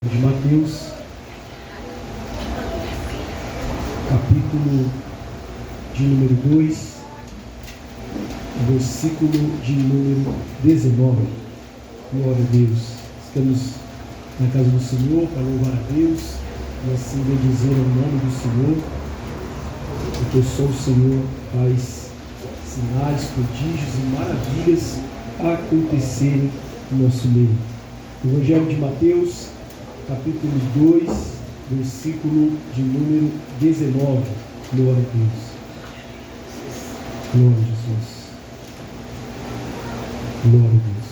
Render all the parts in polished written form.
De Mateus, capítulo de número 2, versículo de número 19. Glória a Deus. Estamos na casa do Senhor para louvar a Deus e assim bendizer o nome do Senhor, porque só o Senhor faz sinais, prodígios e maravilhas acontecerem no nosso meio. Evangelho de Mateus, capítulo 2, versículo de número 19. Glória a Deus. Glória a Jesus. Glória a Deus.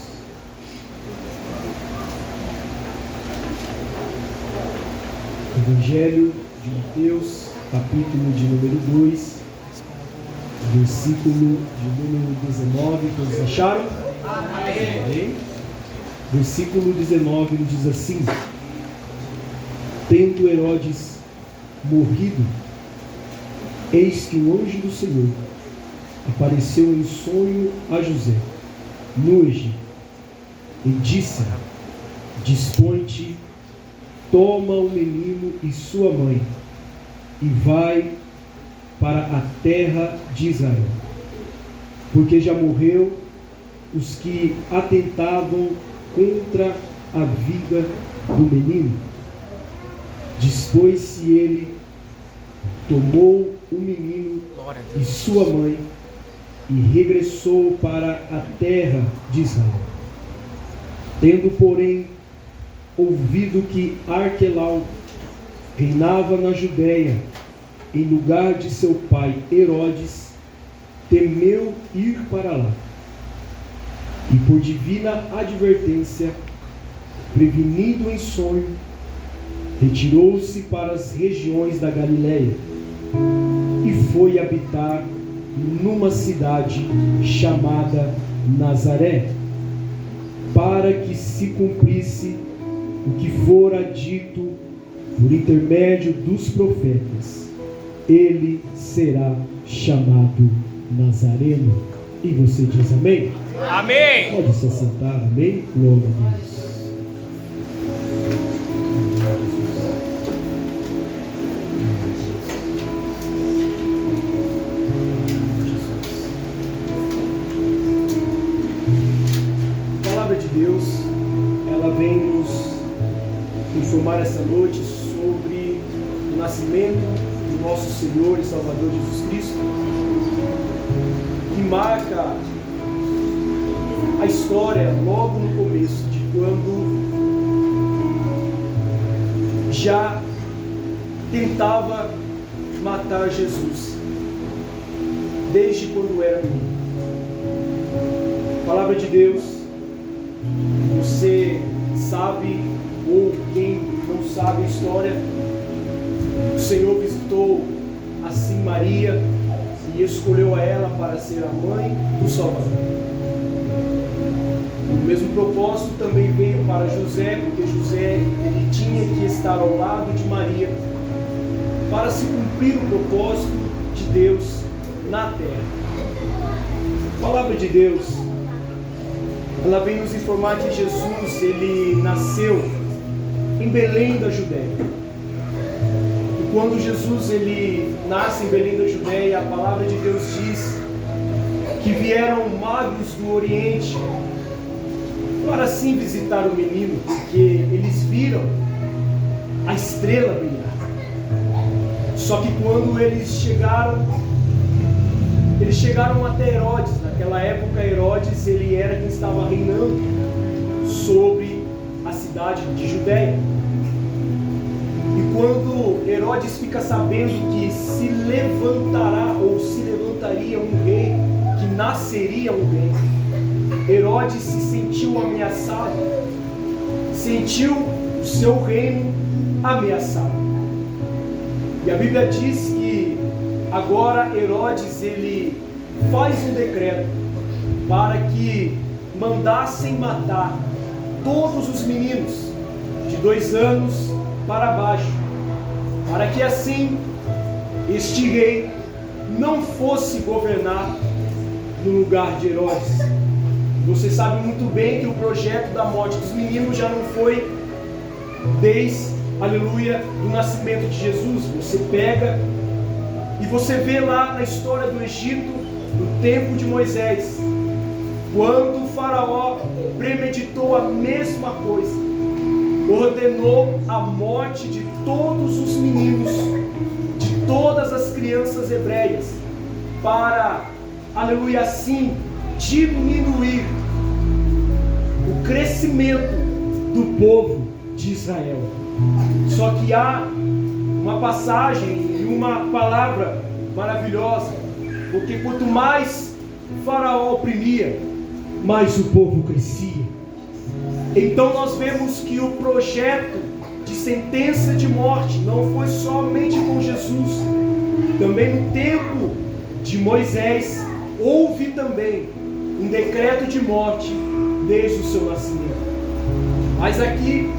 Evangelho de Mateus, capítulo de número 2, versículo de número 19. Todos acharam? Amém. Amém. Versículo 19 nos diz assim: Tendo Herodes morrido, eis que um anjo do Senhor apareceu em sonho a José, no Egito, e disse: Dispõe-te, toma o menino e sua mãe, e vai para a terra de Israel, porque já morreu os que atentavam contra a vida do menino. Dispôs-se ele, tomou o menino e sua mãe e regressou para a terra de Israel. Tendo, porém, ouvido que Arquelau reinava na Judéia, em lugar de seu pai Herodes, temeu ir para lá. E por divina advertência, prevenido em sonho, retirou-se para as regiões da Galiléia e foi habitar numa cidade chamada Nazaré, para que se cumprisse o que fora dito por intermédio dos profetas: ele será chamado Nazareno. E você diz amém? Amém. Pode se assentar, amém? Glória a Deus. A palavra de Deus, ela vem nos informar esta noite sobre o nascimento do nosso Senhor e Salvador Jesus Cristo, que marca a história logo no começo, de quando já tentava matar Jesus, desde quando era menino. Palavra de Deus, você sabe, ou quem não sabe a história, o Senhor visitou assim Maria e escolheu a ela para ser a mãe do Salvador. O mesmo propósito também veio para José, porque José ele tinha que estar ao lado de Maria para se cumprir o propósito de Deus na terra. A palavra de Deus, ela vem nos informar que Jesus ele nasceu em Belém da Judéia. E quando Jesus ele nasce em Belém da Judéia, a palavra de Deus diz que vieram magos do Oriente para sim visitar o menino, porque eles viram a estrela brilhar. Só que quando eles chegaram até Herodes. Naquela época Herodes ele era quem estava reinando sobre a cidade de Judéia. E quando Herodes fica sabendo que se levantará ou se levantaria um rei, que nasceria um rei, Herodes se sentiu ameaçado, sentiu o seu reino ameaçado. E a Bíblia diz que agora Herodes ele faz um decreto para que mandassem matar todos os meninos de 2 anos para baixo, para que assim este rei não fosse governar no lugar de Herodes. Você sabe muito bem que o projeto da morte dos meninos já não foi desde, aleluia, do nascimento de Jesus. Você pega e você vê lá na história do Egito, no tempo de Moisés, quando o faraó premeditou a mesma coisa, ordenou a morte de todos os meninos, de todas as crianças hebreias, para, aleluia, assim diminuir o crescimento do povo de Israel. Só que há uma passagem e uma palavra maravilhosa, porque quanto mais faraó oprimia, mais o povo crescia. Então nós vemos que o projeto de sentença de morte não foi somente com Jesus. Também no tempo de Moisés houve também um decreto de morte desde o seu nascimento. Mas aqui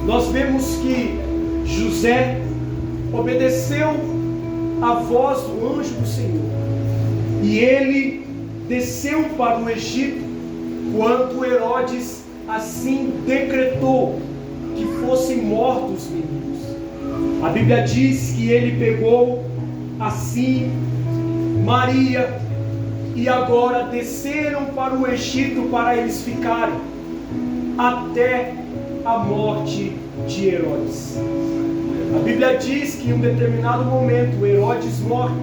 nós vemos que José obedeceu a voz do anjo do Senhor, e ele desceu para o Egito quando Herodes assim decretou que fossem mortos os meninos. A Bíblia diz que ele pegou assim Maria, e agora desceram para o Egito para eles ficarem até a morte de Herodes. A Bíblia diz que em um determinado momento Herodes morre,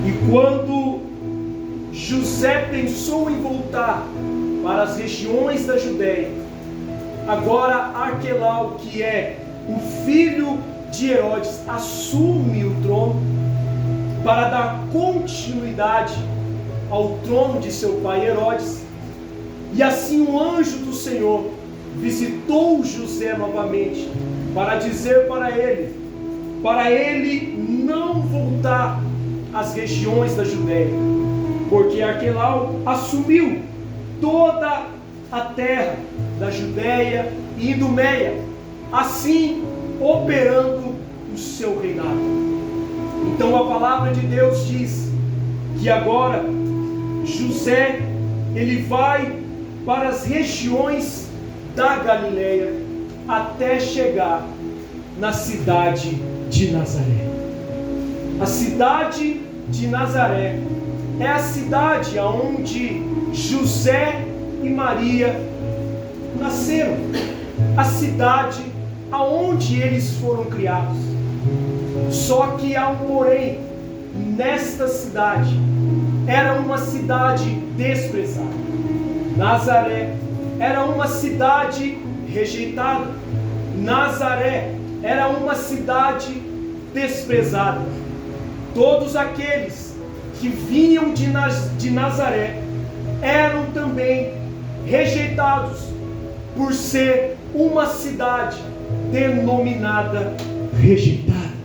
e quando José pensou em voltar para as regiões da Judéia, agora Arquelau, que é o filho de Herodes, assume o trono para dar continuidade ao trono de seu pai Herodes. E assim o anjo do Senhor visitou José novamente para dizer para ele não voltar às regiões da Judéia, porque Arquelau assumiu toda a terra da Judéia e Idumeia, assim operando o seu reinado. Então a palavra de Deus diz que agora José, ele vai para as regiões da Galileia até chegar na cidade de Nazaré. A cidade de Nazaré é a cidade onde José e Maria nasceram, a cidade aonde eles foram criados. Só que há um porém: nesta cidade era uma cidade desprezada. Nazaré era uma cidade rejeitada. Nazaré era uma cidade desprezada. Todos aqueles que vinham de Nazaré eram também rejeitados por ser uma cidade denominada rejeitada.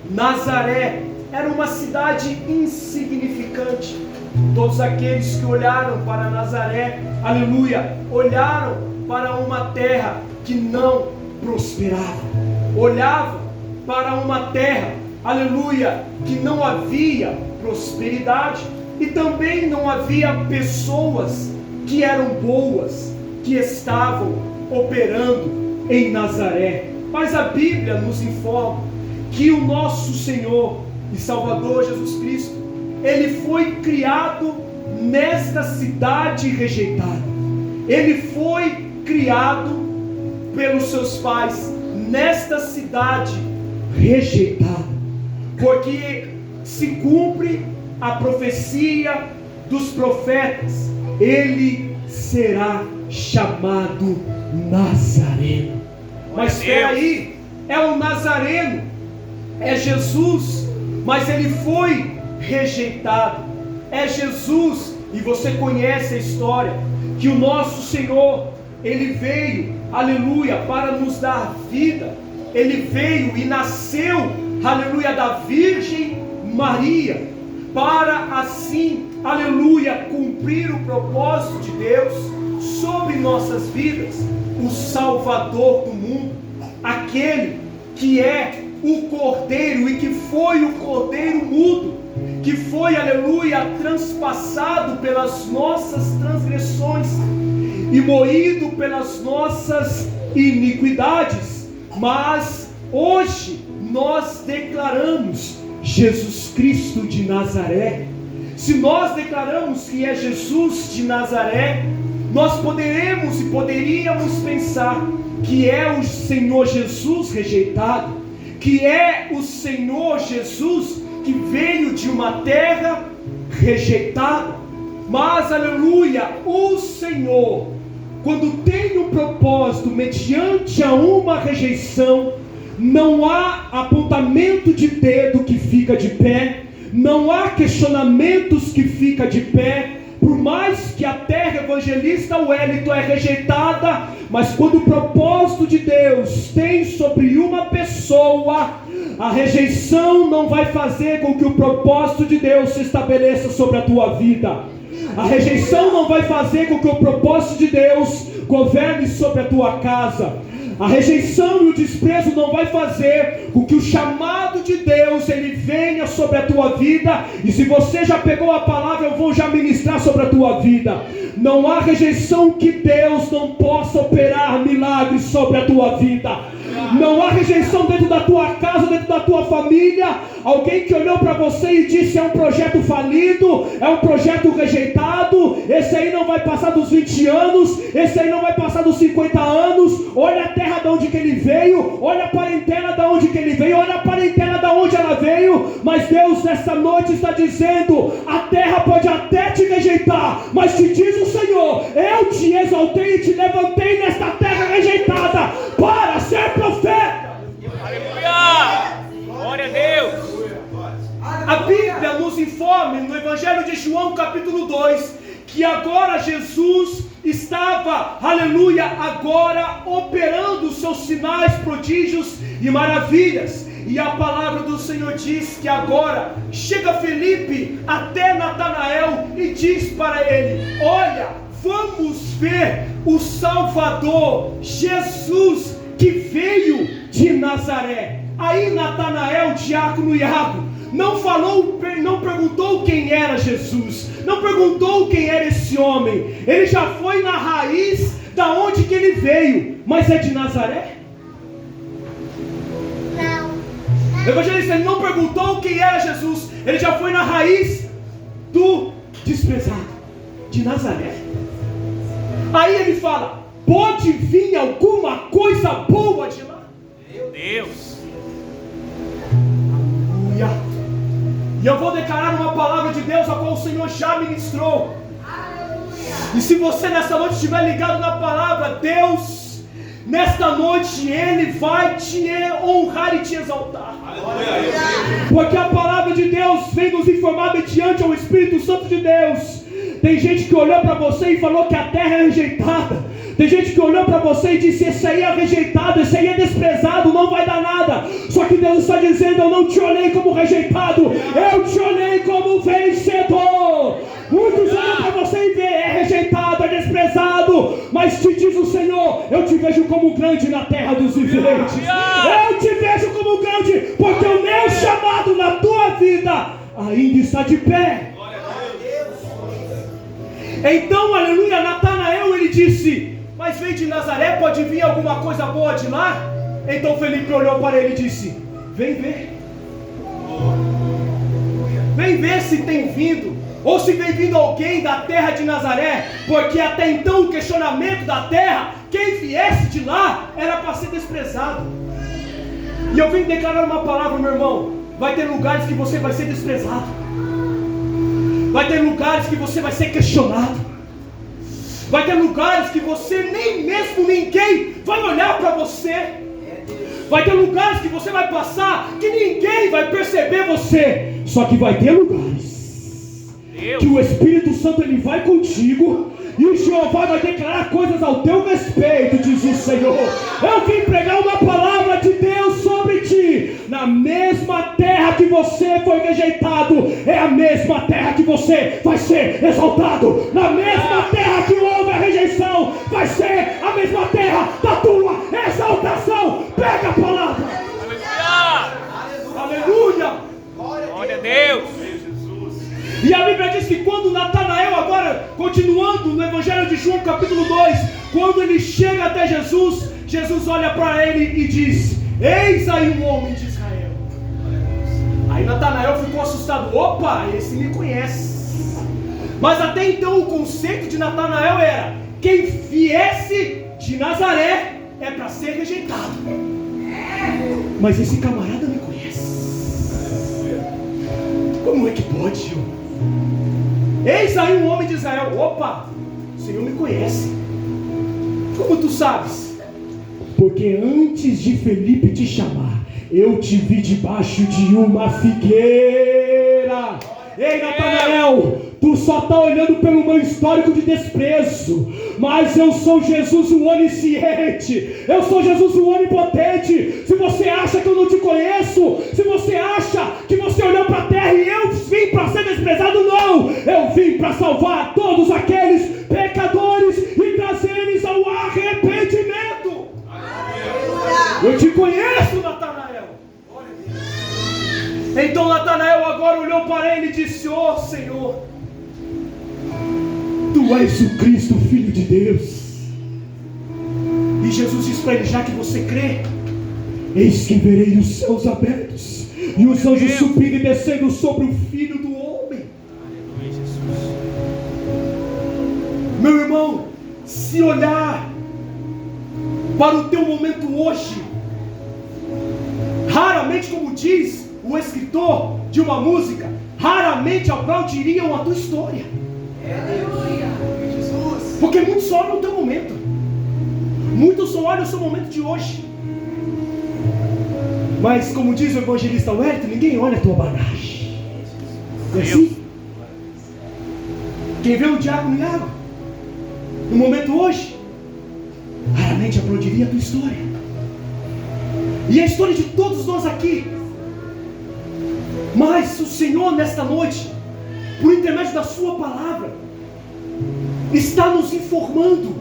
Nazaré era uma cidade insignificante. Todos aqueles que olharam para Nazaré, aleluia, olharam para uma terra que não prosperava, olhavam para uma terra, aleluia, que não havia prosperidade, e também não havia pessoas que eram boas, que estavam operando em Nazaré. Mas a Bíblia nos informa que o nosso Senhor e Salvador Jesus Cristo, ele foi criado nesta cidade rejeitada. Ele foi criado pelos seus pais nesta cidade rejeitada, porque se cumpre a profecia dos profetas: ele será chamado Nazareno. Mas espera aí, é o Nazareno, é Jesus, mas ele foi rejeitado. É Jesus, e você conhece a história, que o nosso Senhor, ele veio, aleluia, para nos dar vida. Ele veio e nasceu, aleluia, da Virgem Maria, para assim, aleluia, cumprir o propósito de Deus sobre nossas vidas. O Salvador do mundo, aquele que é o Cordeiro e que foi o Cordeiro mudo, que foi, aleluia, transpassado pelas nossas transgressões e moído pelas nossas iniquidades. Mas hoje nós declaramos Jesus Cristo de Nazaré. Se nós declaramos que é Jesus de Nazaré, nós poderemos e poderíamos pensar que é o Senhor Jesus rejeitado, que é o Senhor Jesus que veio de uma terra rejeitada. Mas, aleluia, o Senhor, quando tem um propósito mediante a uma rejeição, não há apontamento de dedo que fica de pé, não há questionamentos que fica de pé. Por mais que a terra evangelista Wellington é rejeitada, mas quando o propósito de Deus tem sobre uma pessoa, a rejeição não vai fazer com que o propósito de Deus se estabeleça sobre a tua vida. A rejeição não vai fazer com que o propósito de Deus governe sobre a tua casa. A rejeição e o desprezo não vai fazer com que o chamado de Deus ele venha sobre a tua vida. E se você já pegou a palavra, eu vou já ministrar sobre a tua vida. Não há rejeição que Deus não possa operar milagres sobre a tua vida. Não há rejeição dentro da tua casa, dentro da tua família. Alguém que olhou para você e disse: é um projeto falido, é um projeto rejeitado, esse aí não vai passar dos 20 anos, esse aí não vai passar dos 50 anos. Olha a terra de onde que ele veio, olha a parentela de onde que ele veio, olha a parentela de onde ela veio. Mas Deus nessa noite está dizendo: a terra pode até te rejeitar, mas te diz o Senhor: eu te exaltei e te levantei nesta terra rejeitada para ser profeta. Aleluia! Glória a Deus! A Bíblia nos informa no Evangelho de João capítulo 2 que agora Jesus estava, aleluia, agora operando os seus sinais, prodígios e maravilhas. E a palavra do Senhor diz que agora chega Felipe até Natanael e diz para ele: olha, vamos ver o Salvador, Jesus, que veio de Nazaré. Aí Natanael, diácono Iago, não perguntou quem era Jesus, não perguntou quem era esse homem. Ele já foi na raiz da onde que ele veio. Mas é de Nazaré? Não. O evangelista, ele não perguntou quem era Jesus, ele já foi na raiz do desprezado, de Nazaré. Aí ele fala: pode vir alguma coisa boa de lá? Meu Deus! Aleluia! E eu vou declarar uma palavra de Deus a qual o Senhor já ministrou. Aleluia! E se você nessa noite estiver ligado na palavra, Deus, nesta noite, Ele vai te honrar e te exaltar. Aleluia! Porque a palavra de Deus vem nos informar mediante o Espírito Santo de Deus. Tem gente que olhou para você e falou que a terra é rejeitada. Tem gente que olhou para você e disse: esse aí é rejeitado, esse aí é desprezado, não vai dar nada. Só que Deus está dizendo: eu não te olhei como rejeitado, eu te olhei como vencedor. Muitos olham para você e vê: é rejeitado, é desprezado. Mas te diz o Senhor: eu te vejo como grande na terra dos viventes. Eu te vejo como grande, porque o meu chamado na tua vida ainda está de pé. Então, aleluia, Natanael, ele disse: mas vem de Nazaré, pode vir alguma coisa boa de lá? Então Felipe olhou para ele e disse: vem ver. Vem ver se tem vindo, ou se vem vindo alguém da terra de Nazaré. Porque até então o questionamento da terra, quem viesse de lá era para ser desprezado. E eu venho declarar uma palavra, meu irmão: vai ter lugares que você vai ser desprezado. Vai ter lugares que você vai ser questionado. Vai ter lugares que você nem mesmo ninguém vai olhar para você. Vai ter lugares que você vai passar que ninguém vai perceber você. Só que vai ter lugares que o Espírito Santo ele vai contigo e o Jeová vai declarar coisas ao teu respeito, diz o Senhor. Eu vim pregar uma palavra de Deus sobre ti. Na mesma terra que você foi rejeitado, é a mesma terra que você vai ser exaltado. Na mesma terra que houve a rejeição, vai ser a mesma terra da tua exaltação. Pega a palavra. Aleluia. Glória a Deus. E a Bíblia diz que quando Natanael, agora continuando no Evangelho de João capítulo 2, quando ele chega até Jesus, Jesus olha para ele e diz: eis aí um homem de Israel. Aí Natanael ficou assustado. Opa, esse me conhece. Mas até então o conceito de Natanael era: quem viesse de Nazaré é para ser rejeitado. Mas esse camarada me conhece. Como é que pode, Senhor? Eis aí um homem de Israel. Opa, o Senhor me conhece. Como tu sabes? Porque antes de Felipe te chamar, eu te vi debaixo de uma figueira. Ei, Natanael, tu só está olhando pelo meu histórico de desprezo, mas eu sou Jesus o onisciente, eu sou Jesus o onipotente. Se você acha que eu não te conheço, se você acha que você olhou para a terra e eu vim para ser desprezado, não, eu vim para salvar todos aqueles pecadores e trazer eles ao arrependimento. Eu te conheço, Natanael. Então Natanael agora olhou para ele e disse: ó Senhor, tu és o Cristo, Filho de Deus. E Jesus disse para ele: já que você crê, eis que verei os céus abertos e os anjos subindo e descendo sobre o Filho do Homem. Aleluia, Jesus. Meu irmão, se olhar para o teu momento hoje, raramente, como diz o escritor de uma música, raramente aplaudiriam a tua história. Jesus. Porque muitos só olham o teu momento, muitos só olham o seu momento de hoje. Mas como diz o evangelista Wellington, ninguém olha a tua bagagem. É assim? Quem vê o diácono Iago no momento hoje, raramente aplaudiria a tua história. E a história de todos nós aqui. Mas o Senhor nesta noite, por intermédio da sua palavra, está nos informando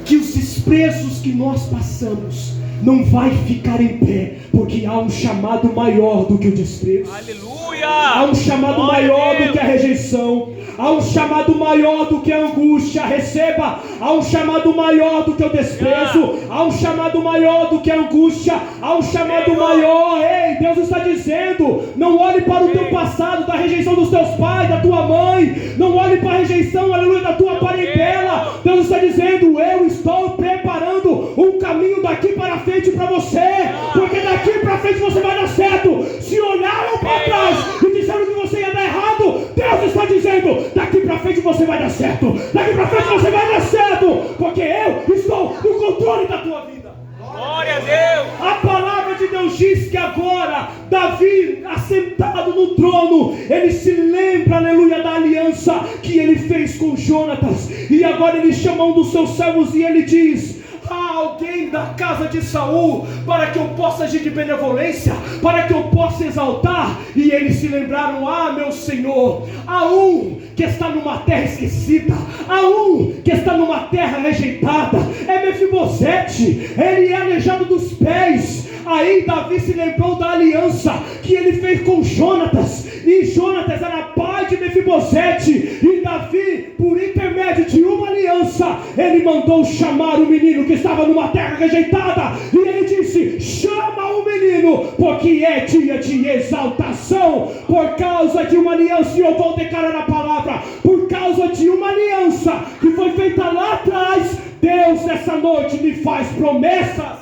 que os desprezos que nós passamos não vai ficar em pé, porque há um chamado maior do que o desprezo. Aleluia! Há um chamado maior do que a rejeição. Há um chamado maior do que a angústia. Receba! Há um chamado maior do que o desprezo. Há um chamado maior do que a angústia. Há um chamado maior. Ei, Deus está dizendo: não olhe para o teu passado, da rejeição dos teus pais, da tua mãe. Não olhe para a rejeição, aleluia, da tua parentela. Deus está dizendo: eu estou preparando um caminho daqui para frente para você, porque daqui para frente você vai dar certo. Se olharam para trás e disseram que você ia dar errado, Deus está dizendo: daqui para frente você vai dar certo. Daqui para frente você vai dar certo, porque eu estou no controle da tua vida. Glória a Deus. A palavra de Deus diz que agora Davi, assentado no trono, ele se lembra, aleluia, da aliança que ele fez com Jonatas. E agora ele chama um dos seus servos e ele diz: há alguém da casa de Saul para que eu possa agir de benevolência, para que eu possa exaltar? E eles se lembraram: ah, meu Senhor, há um que está numa terra esquecida, há um que está numa terra rejeitada, é Mefibosete, ele é aleijado dos pés. Aí Davi se lembrou da aliança que ele fez com Jonatas, e Jonatas era pai de Mefibosete, e Davi, por intermédio de uma aliança, ele mandou chamar o menino que estava numa terra rejeitada, e ele disse: chama o menino, porque é dia de exaltação, por causa de uma aliança. E eu vou declarar a palavra: por causa de uma aliança que foi feita lá atrás, Deus nessa noite lhe faz promessas.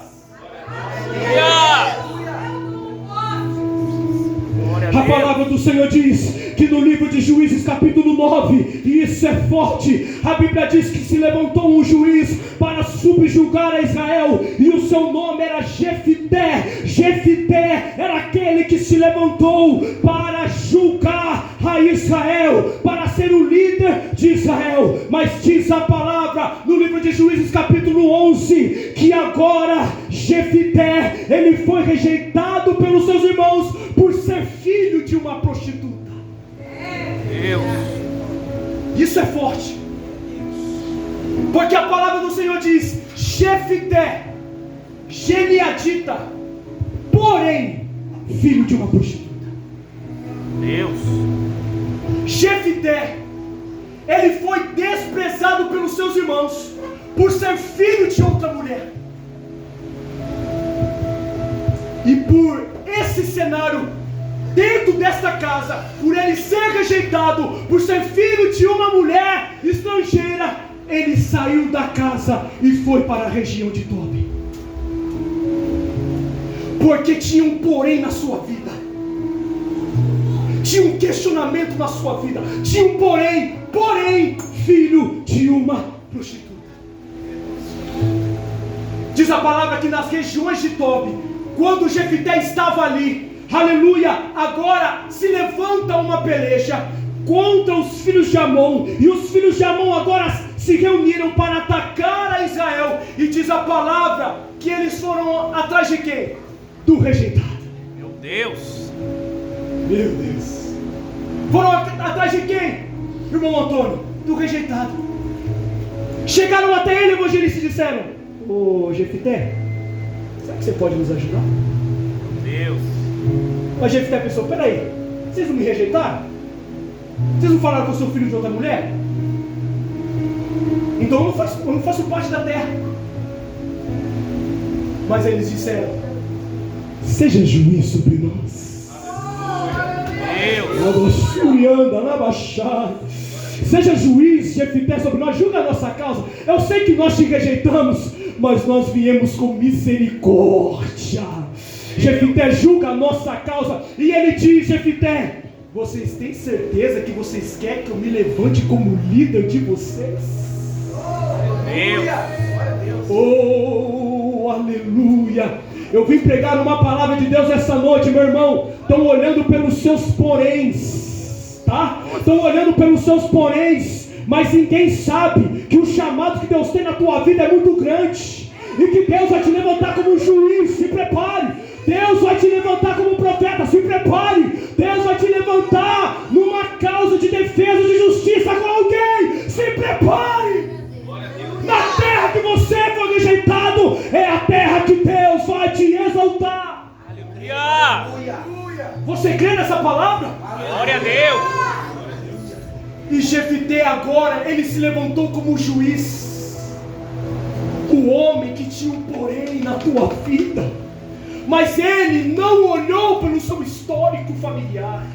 A palavra do Senhor diz que no livro de Juízes capítulo 9, e isso é forte, a Bíblia diz que se levantou um juiz para subjugar a Israel, e o seu nome era Jefité. Jefité era aquele que se levantou para julgar a Israel, para ser o líder de Israel. Mas diz a palavra no livro de Juízes capítulo 11, que agora Jefité, ele foi rejeitado pelos seus irmãos por ser filho de uma prostituta. Deus. Isso é forte, porque a palavra do Senhor diz: Jefité, Geniadita, porém filho de uma prostituta. Deus. Jefité, ele foi desprezado pelos seus irmãos por ser filho de outra mulher. E por esse cenário, dentro desta casa, por ele ser rejeitado, por ser filho de uma mulher estrangeira, ele saiu da casa e foi para a região de Tobi. Porque tinha um porém na sua vida, tinha um questionamento na sua vida, tinha um porém, filho de uma prostituta. Diz a palavra que nas regiões de Tobi, quando Jefité estava ali, aleluia, agora se levanta uma peleja contra os filhos de Amon, e os filhos de Amon agora se reuniram para atacar a Israel, e diz a palavra que eles foram atrás de quem? Do rejeitado. Meu Deus. Meu Deus. Foram atrás de quem, irmão Antônio? Do rejeitado. Chegaram até ele, evangelistas, e disseram: ô Jefité, será que você pode nos ajudar? Deus. Mas Jefité pensou: peraí, vocês não me rejeitaram? Vocês não falaram que eu sou filho de outra mulher? Então eu não faço parte da terra. Mas eles disseram: seja juiz sobre nós. Seja juiz, Jefité, sobre nós. Julga a nossa causa. Eu sei que nós te rejeitamos, mas nós viemos com misericórdia. Jefité julga a nossa causa. E ele diz: Jefité, vocês têm certeza que vocês querem que eu me levante como líder de vocês? Oh, aleluia. Eu vim pregar uma palavra de Deus essa noite, meu irmão. Estão olhando pelos seus poréns, tá? Estão olhando pelos seus poréns, mas ninguém sabe que o chamado que Deus tem na tua vida é muito grande, e que Deus vai te levantar como um juiz. Se prepare. Deus vai te levantar como profeta. Se prepare. Deus vai te levantar numa causa de defesa, de justiça com alguém. Se prepare. Na terra que você foi rejeitado, é a terra que Deus vai te exaltar. Aleluia. Você crê nessa palavra? Glória a Deus. E Jefité agora, ele se levantou como juiz, o homem que tinha um porém na tua vida. Mas ele não olhou pelo seu histórico familiar,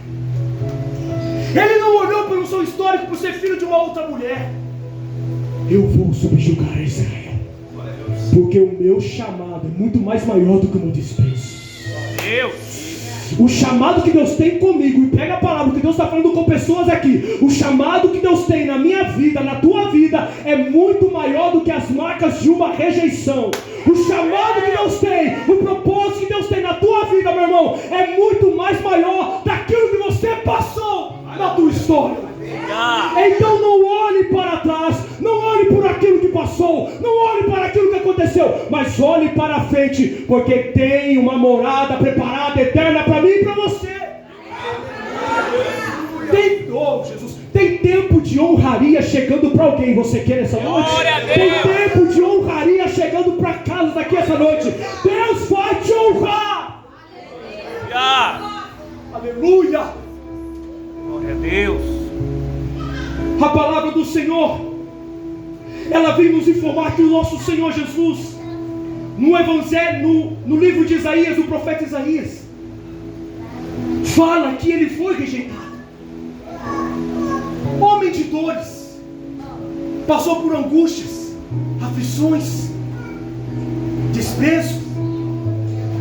ele não olhou pelo seu histórico por ser filho de uma outra mulher. Eu vou subjugar Israel, porque o meu chamado é muito mais maior do que o meu desprezo. O chamado que Deus tem comigo, e pega a palavra que Deus está falando com pessoas aqui, o chamado que Deus tem na minha vida, na tua vida, é muito maior do que as marcas de uma rejeição. O chamado que Deus tem, o propósito que Deus tem na tua vida, meu irmão, é muito mais maior daquilo que você passou na tua história. Então não olhe para trás, não olhe por aquilo que passou, não olhe para aquilo que aconteceu, mas olhe para a frente, porque tem uma morada preparada eterna para mim e para você. Tem tempo de honraria chegando para alguém. Você quer essa noite? Tem tempo de honraria chegando para casa daqui essa noite. Deus vai te honrar. Aleluia. Glória a Deus. A palavra do Senhor, ela vem nos informar que o nosso Senhor Jesus, no Evangelho, no livro de Isaías, do profeta Isaías, fala que ele foi rejeitado, homem de dores, passou por angústias, aflições, desprezo.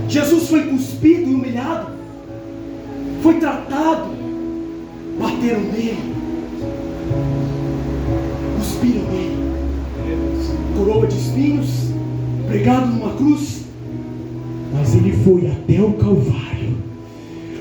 Jesus foi cuspido e humilhado, foi tratado, bateram nele, cuspiram nele, coroa de espinhos, pregado numa cruz, mas ele foi até o Calvário,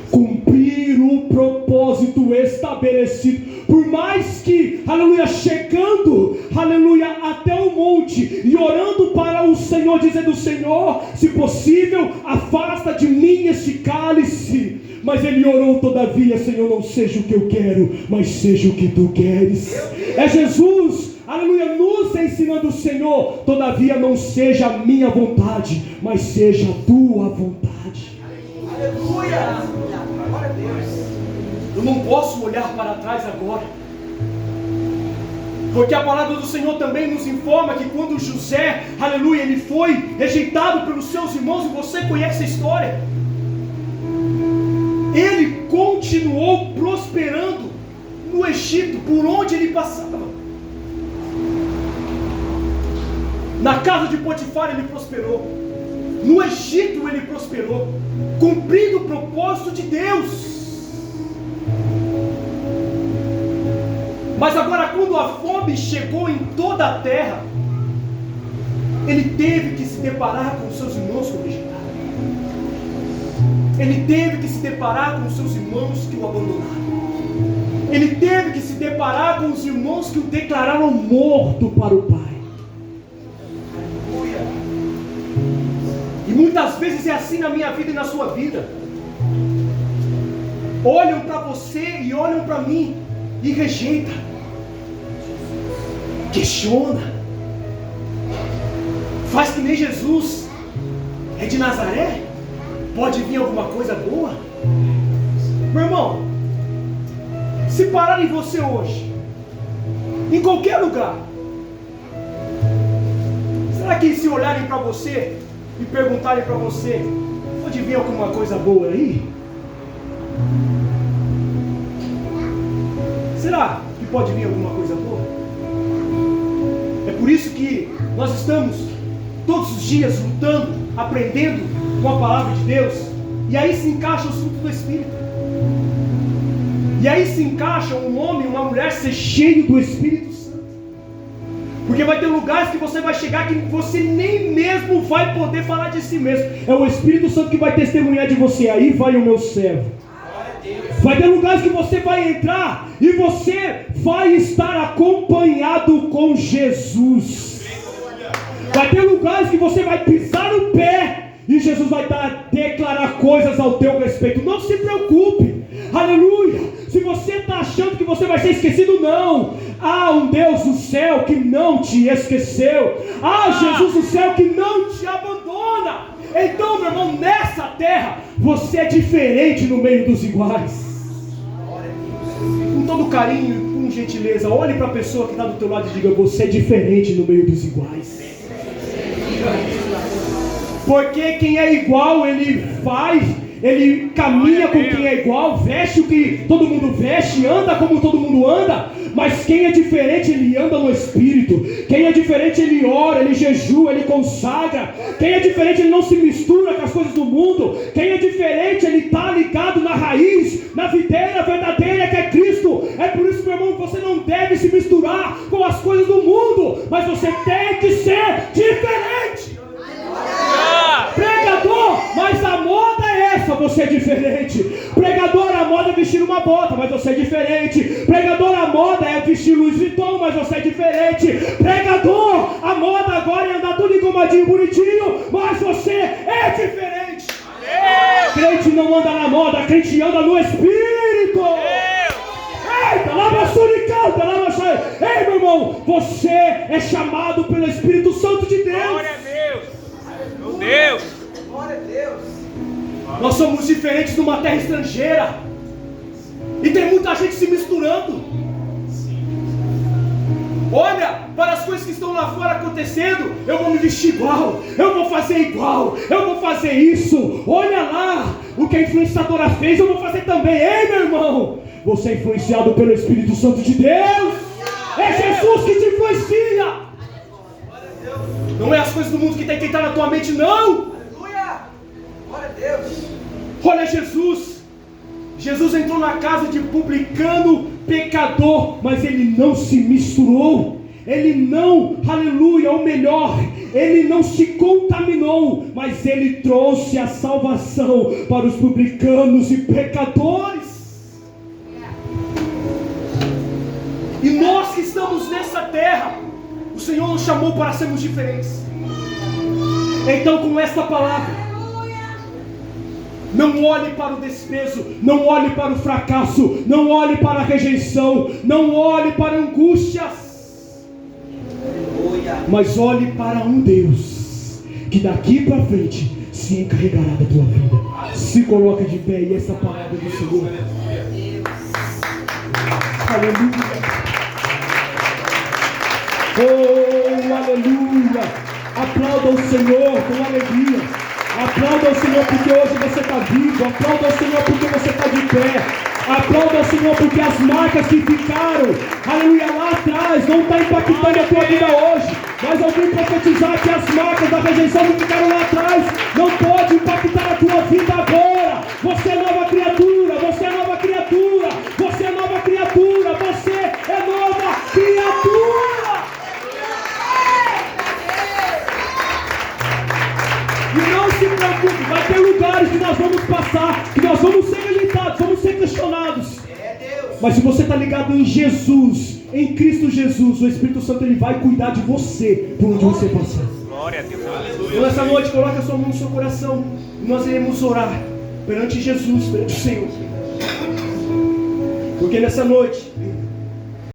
cumprir o propósito estabelecido. Por mais que, aleluia, chegando, aleluia, até o monte e orando para o Senhor, dizendo: Senhor, se possível, afasta de mim este cálice. Mas ele orou todavia: Senhor, não seja o que eu quero, mas seja o que tu queres. É Jesus, aleluia, nos ensinando: Senhor, todavia não seja a minha vontade, mas seja a tua vontade. Aleluia. Glória a Deus. Eu não posso olhar para trás agora. Porque a palavra do Senhor também nos informa que quando José, aleluia, ele foi rejeitado pelos seus irmãos, e você conhece a história, ele continuou prosperando no Egito, por onde ele passava. Na casa de Potifar ele prosperou, no Egito ele prosperou, cumprindo o propósito de Deus. Mas agora, quando a fome chegou em toda a terra, ele teve que se deparar com os seus irmãos que o rejeitaram. Ele teve que se deparar com os seus irmãos que o abandonaram. Ele teve que se deparar com os irmãos que o declararam morto para o Pai. E muitas vezes é assim na minha vida e na sua vida. Olham para você e olham para mim e rejeitam. Questiona. Faz que nem Jesus. É de Nazaré? Pode vir alguma coisa boa? Meu irmão, se pararem você hoje, em qualquer lugar, será que se olharem para você e perguntarem para você, pode vir alguma coisa boa aí? Será que pode vir alguma coisa boa? É por isso que nós estamos todos os dias lutando, aprendendo com a palavra de Deus. E aí se encaixa o fruto do Espírito. E aí se encaixa um homem e uma mulher ser cheio do Espírito Santo. Porque vai ter lugares que você vai chegar que você nem mesmo vai poder falar de si mesmo. É o Espírito Santo que vai testemunhar de você. Aí vai o meu servo. Vai ter lugares que você vai entrar e você vai estar acompanhado com Jesus. Vai ter lugares que você vai pisar o pé e Jesus vai declarar coisas ao teu respeito. Não se preocupe, aleluia. Se você está achando que você vai ser esquecido, não. Há um Deus do céu que não te esqueceu. Há Jesus do céu que não te abandona. Então, meu irmão, nessa terra você é diferente no meio dos iguais. Com todo carinho e com gentileza, olhe para a pessoa que está do teu lado e diga: você é diferente no meio dos iguais. Porque quem é igual, ele faz, ele caminha com quem é igual, veste o que todo mundo veste, anda como todo mundo anda. Mas quem é diferente, ele anda no Espírito. Quem é diferente, ele ora, ele jejua, ele consagra. Quem é diferente, ele não se mistura com as coisas do mundo. Quem é diferente, ele está ligado na raiz, na videira verdadeira que é Cristo. É por isso, meu irmão, você não deve se misturar com as coisas do mundo, mas você tem que ser diferente. Pregador, mas a moda é essa, você é diferente. Pregador, a moda é vestir uma bota, mas você é diferente. Pregador, a moda é vestir Louis Vuitton, mas você é diferente. Pregador, a moda agora é andar tudo engomadinho, bonitinho, mas você é diferente. Crente não anda na moda, crente anda no Espírito. Eita, lava suricanta, lava sai. Ei, meu irmão, você é chamado pelo Espírito Santo de Deus. Glória a Deus. Meu Deus. Glória a Deus. Nós somos diferentes numa terra estrangeira. E tem muita gente se misturando. Olha para as coisas que estão lá fora acontecendo. Eu vou me vestir igual, eu vou fazer igual, eu vou fazer isso. Olha lá o que a influenciadora fez, eu vou fazer também. Ei, meu irmão, você é influenciado pelo Espírito Santo de Deus. É Jesus que te influencia. Não é as coisas do mundo que tem que entrar na tua mente, não. Aleluia. Glória a Deus. Olha Jesus. Jesus entrou na casa de publicano, pecador, mas ele não se misturou. Ele não, aleluia, ou melhor, ele não se contaminou, mas ele trouxe a salvação para os publicanos e pecadores. E nós que estamos nessa terra, o Senhor nos chamou para sermos diferentes. Então, com esta palavra, não olhe para o desprezo, não olhe para o fracasso, não olhe para a rejeição, não olhe para angústias, mas olhe para um Deus que daqui para frente se encarregará da tua vida. Se coloque de pé e essa palavra do Senhor. Aleluia. Oh, aleluia. Aplauda o Senhor com alegria. Aplauda o Senhor porque hoje você está vivo. Aplauda o Senhor porque você está de pé. Aplauda o Senhor porque as marcas que ficaram, aleluia, lá atrás, não está impactando a tua vida hoje. Mas eu vim profetizar que as marcas da rejeição que ficaram lá atrás não pode impactar a tua vida agora. Você é nova criatura, você é nova criatura, você é nova criatura, você é nova criatura. E não se preocupe, vai ter lugares que nós vamos passar, que nós vamos ser rejeitados, vamos ser questionados. Mas se você está ligado em Jesus, em Cristo Jesus, o Espírito Santo ele vai cuidar de você por onde você passar. Glória a Deus. Então nessa noite, coloque a sua mão no seu coração e nós iremos orar perante Jesus, perante o Senhor. Porque nessa noite